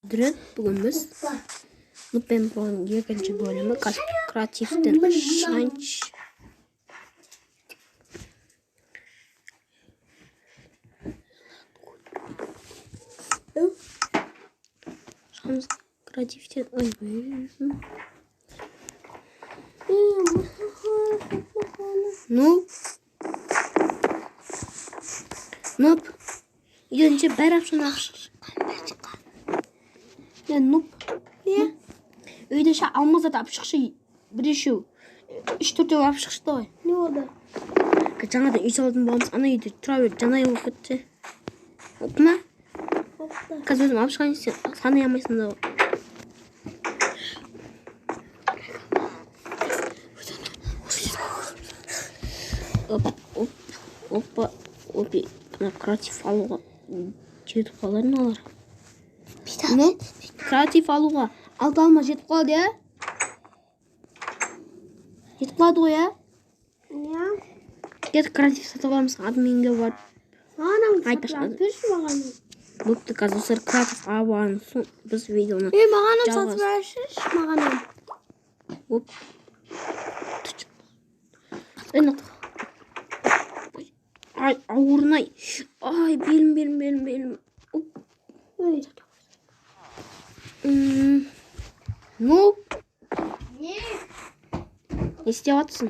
Бүгін біз Нупен Броның екінші бөлімі креативтен шанч. Шанс креативтен Нуп. Үйденше бәр апшын ақшық. Нуп. Үйде алмазды апшықшы бірешеу. 3-4 апшықшты ғой. Не олды? Жаңадан үй салатын болмыз. Ана үйде тұра бер, жанай болып кетті. Опты ма? Опты. Қазір өзім апшыққан сен саны ямайсың да. Опа. Креатив алуға жетіп қаларын алар. Креатив алуға алма жетіп қалады, я? Жетіп қалады ғой, я? Я? Кет креатив сатып аламыз, админге бар. Маған сатып берші маған. Бұпты қазір креатив алуған соң біз видеоны Маған сатып берші маған. Оп. Айнақ. Ай, ауырнай. Ай, белім. Оп. Ну? Не? Не істеп атсың?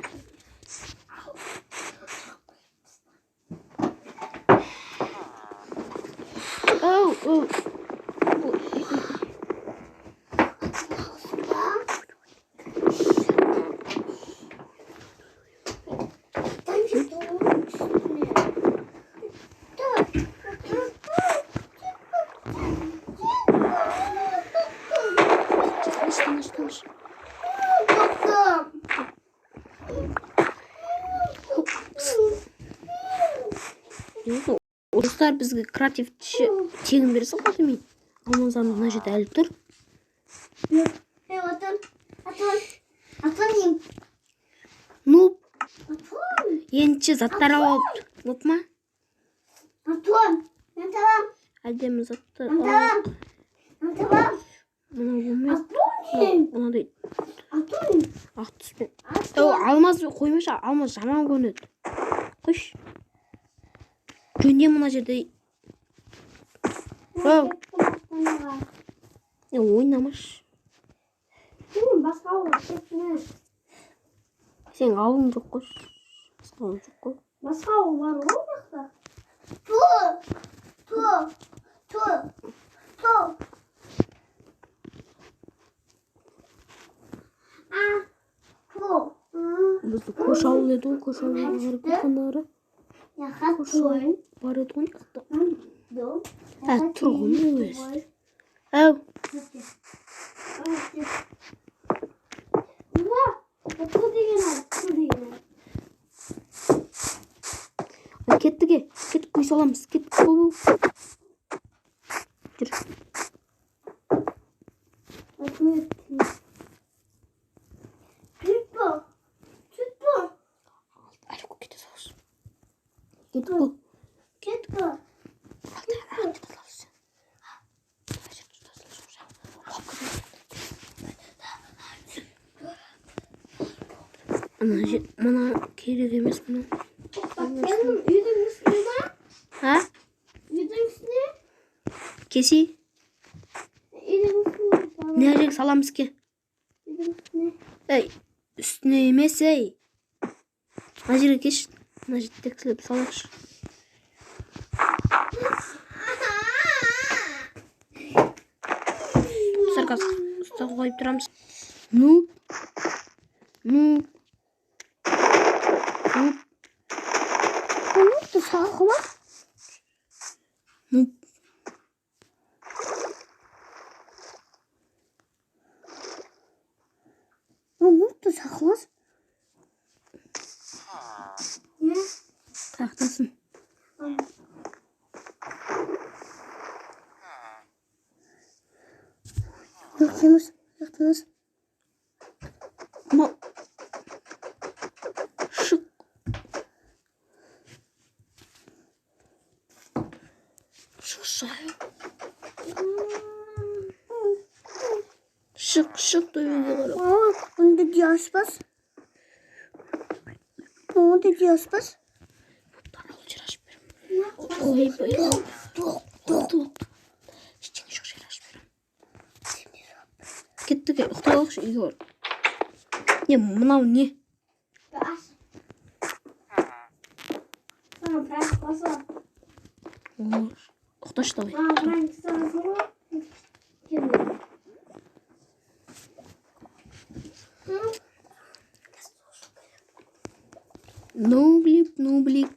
Оу. Тыныш. Достар бізге креативші тегін бере салады мен. Алмазамыз мына жерде әлі тұр. Атон. Нуп. Енші заттар алып. Нуп ма? Атон. Мен табам. Әлдемі заттар алып. Мен табам. Мына болмай. Атон. Мынадай. Атон. Ақ түспен. Алмаз қоймашы, алмаз жаман көрінеді. Қойш. Жөнде мына жерде. Ойнамаш. Басқа ол. Сен ауың жоқ қойш. Басқа ауың жоқ қой. Басқа ол бар ғой жақта. Бізді көш ауыл еді ғой, көш ауылға қарып кетқандары. Көш ауыл бар еді ғой жақта. Тұрғын өз. Әу. Кеттіге. Кеттік көй саламыз. Кеттік болу. Жүр. Әлі көй кете салыз. Кеттік бол. Мана керек емес мұны. Үйдің үстіне ба? Ха? Үйдің үстіне? Кесі? Үйдің үстіне. Не жерге саламыз ке? Үйдің үстіне. Әй, үстіне емес, әй. Мына жерге кеш. Мына жерге тексіліп салақшы. Сарқас, ұстағы қойып тұрамыз. Нуп. Нупты сақыла? Нуп. Нупты сақылас? Не? Тақтасын. Яқтымыз. Шық. Шық төбеге қарап. Onu da diyorsunuz. Onu da diyorsunuz. Тарау жер ашып берем. Ойбай. Тоқ. Ештеңе жоқ жер ашып берем. Кеттік, ұйықтай алайықшы, үйге барып. Не, мынау не? Ұйықташы давай. Нублик.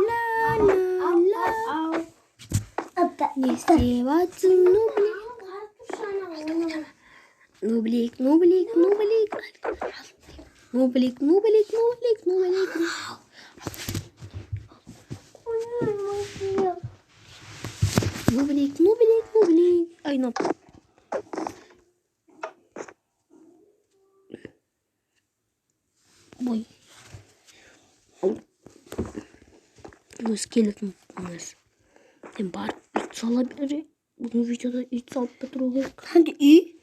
Ла-ла-ла. Не издеваться, Нублик. Нублик. Нублик. Ай, ну. Ой. Скелетон емес. Мен барып ит сала бере. Бүгін видеода ит салып бітіру керек. Hadi iyi.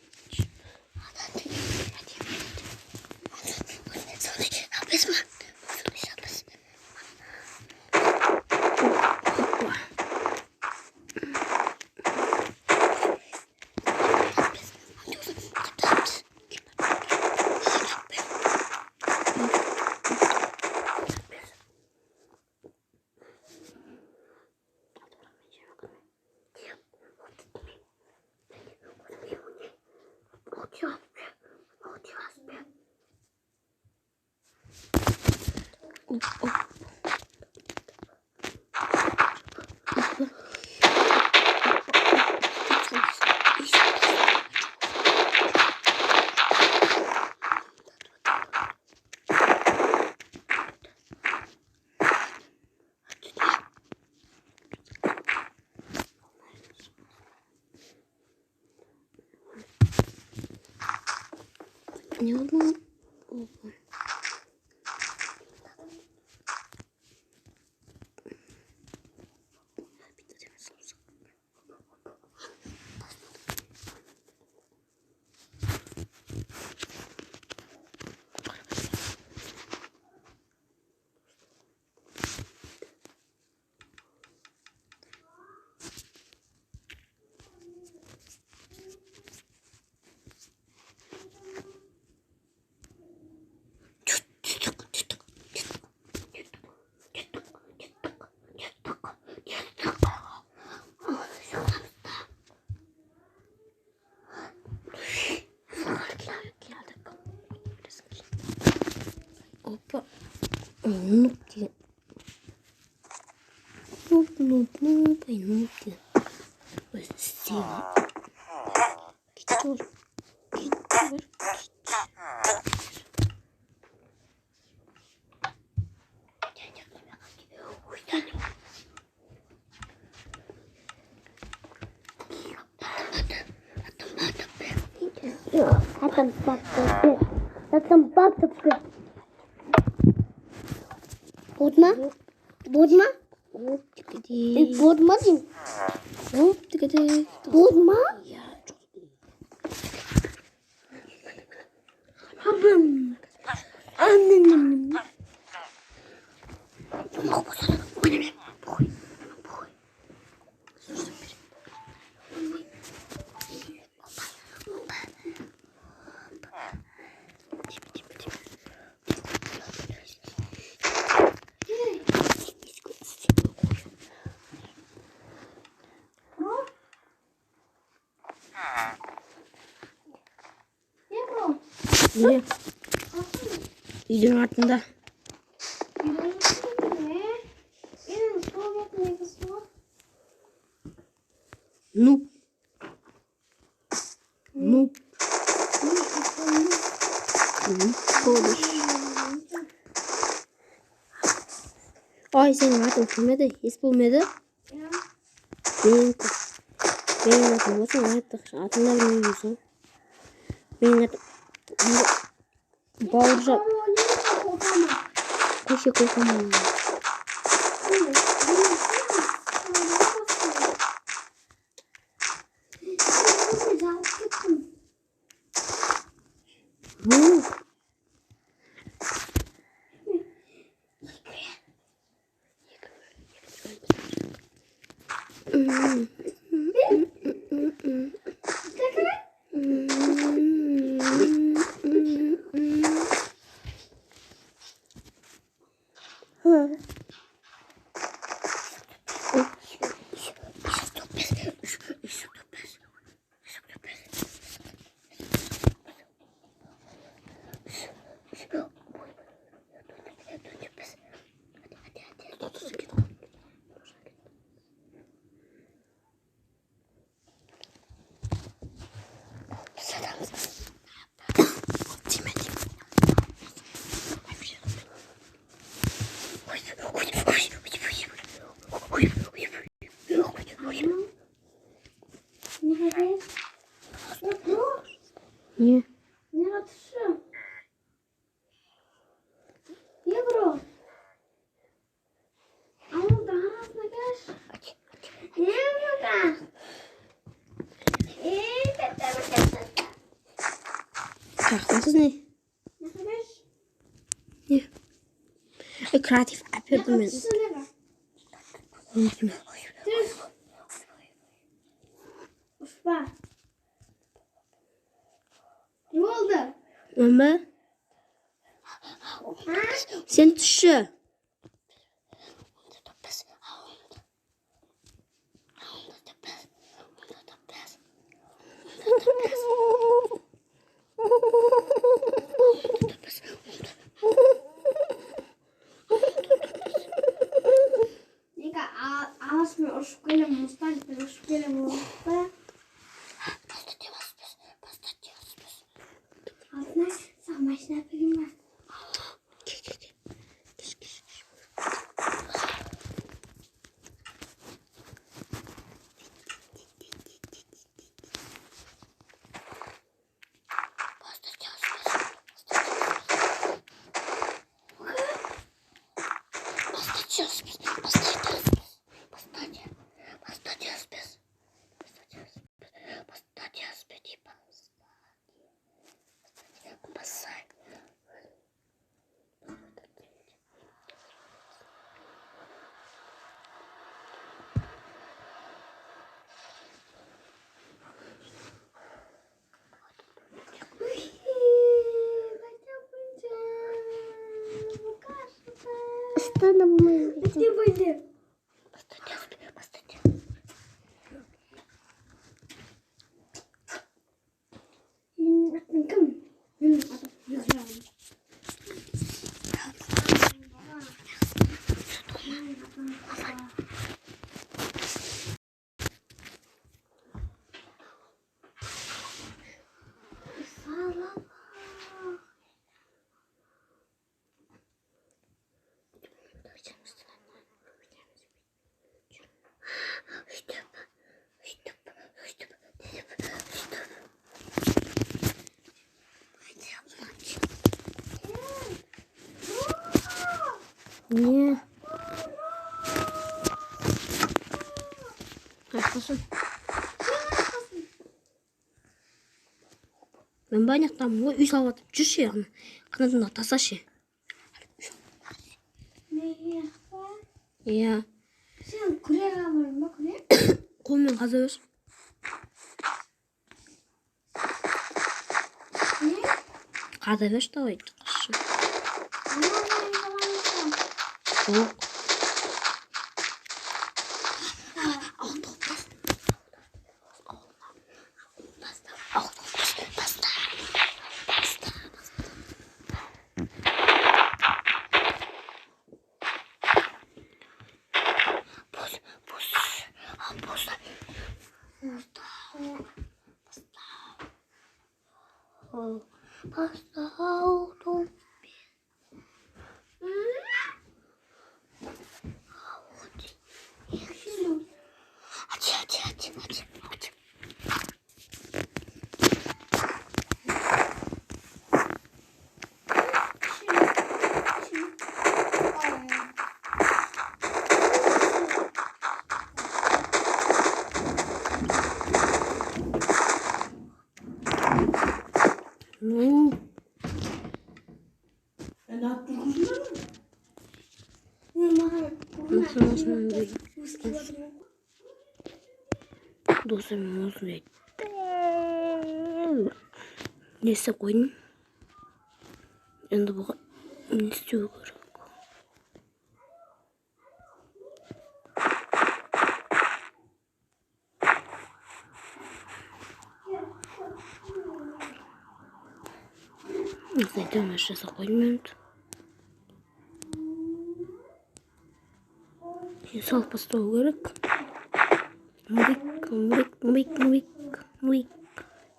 Не одну. Опа. Нуп деген. Нуп. Ай, нуп деген. Ой, істейін. Кетті бар. Bodma? Bodma diyeyim. Bodma? Ya, çok iyi. Habım. Annem. Ne? Videonun altında. Noob. Konuş. Ay senin adın kimdi? Hiç bulmadı. Benim adım olsun artık. Adını bilmiyorsun. Benim adım. Bağıracak. Koşamam. alıp gittim. Nie. Nie ma 3. Nie, bro. A on teraz nagasz? Nie, bro. Kijk, dat is niet. Ja. Ik creatief app op de mensen. Ospa. Ne oldu? Mama. Sen tuşu. Nika, alas me oškole mostan, pero oškole mostan. Altına sağmaşına yapayım ben. Где были? Не. Arkasın. Ben bayraktan bu üç havatıp cüş yani. Kanadında tasaşı. Ne yapar? Ya. Sen kurye kalmadın mı kurye? Kolmen kazıyoruz. Ne? Kazıyoruz da oydu. Yok. Pasta oldum. Hadi. Достарым осындай не істеп қойдым. Енді бұған не істеу керек? Осындай дәмеш жасап қойдым енді. Салып бастау керек. Муик.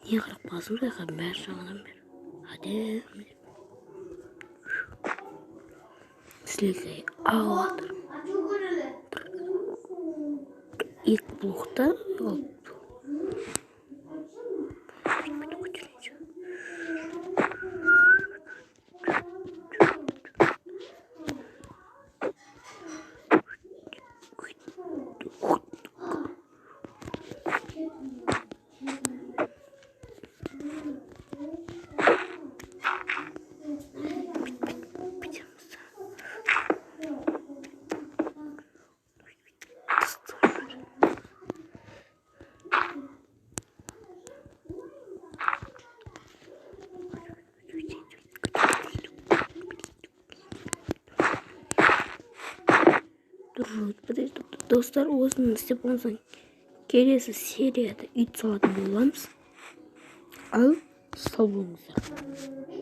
Не қарап қалсың жайға бәр жағынан бер. Әдем. Сілекей ауатыр. Екі блокта алып. Достар, осыны істеп болсаң, келесі серияда үй салатын боламыз. Ал сау болыңыздар.